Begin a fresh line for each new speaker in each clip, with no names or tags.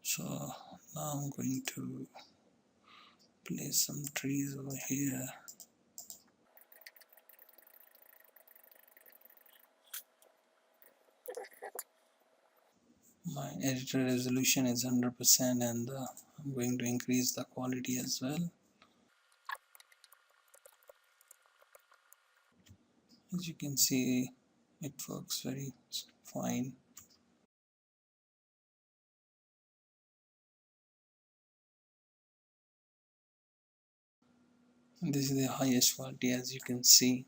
So now I'm going to place some trees over here. My editor resolution is 100%, and I'm going to increase the quality as well. As you can see, it works very fine. And this is the highest quality, as you can see.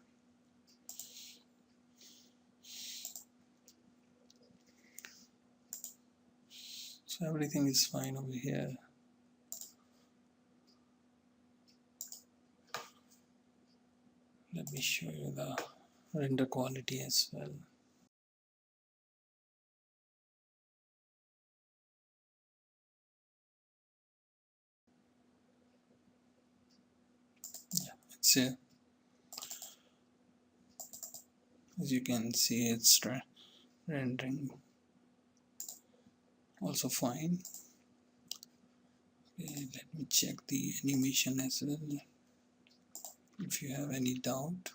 So everything is fine over here. Let me show you the render quality as well. Yeah, it's here. As you can see, it's rendering also fine. Okay, let me check the animation as well if you have any doubt.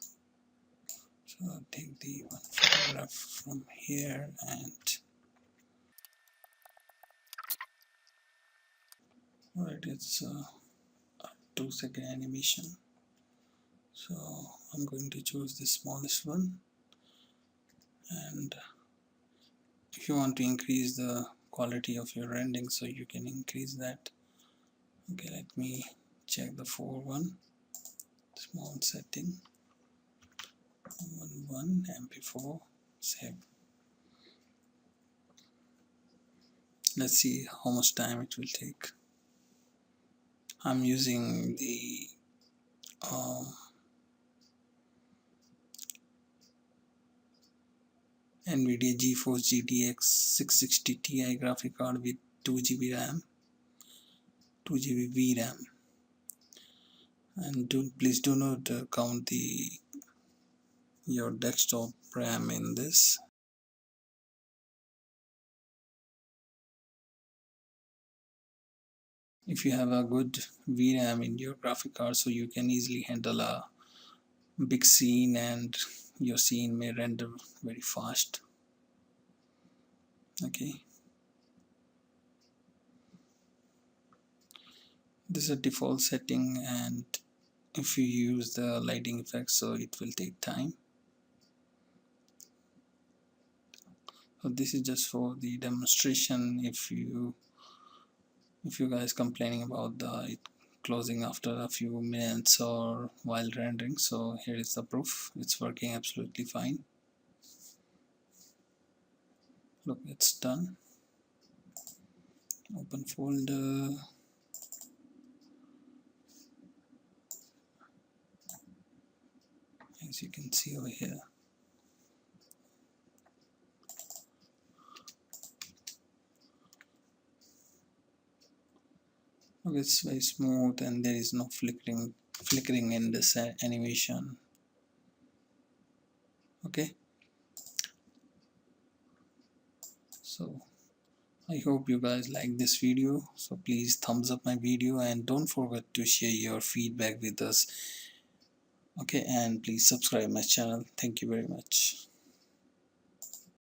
So I'll take the one photograph from here, and alright, it's a 2-second animation. So I'm going to choose the smallest one, and if you want to increase the quality of your rendering, so you can increase that. Okay, let me check the 4:1 small setting. 1 MP4, save. Let's see how much time it will take. I'm using the NVIDIA GeForce GTX 660 Ti graphic card with 2 GB RAM, 2 GB VRAM, and please do not count your desktop RAM in this. If you have a good VRAM in your graphic card, so you can easily handle a big scene, and your scene may render very fast. Okay, this is a default setting, and if you use the lighting effect, so it will take time. So this is just for the demonstration. If you guys complaining about it closing after a few minutes or while rendering, so here is the proof. It's working absolutely fine. Look, it's done. Open folder. As you can see over here, look, it's very smooth, and there is no flickering in this animation. Okay, so I hope you guys like this video, so please thumbs up my video, and don't forget to share your feedback with us. Okay, and please subscribe my channel. Thank you very much.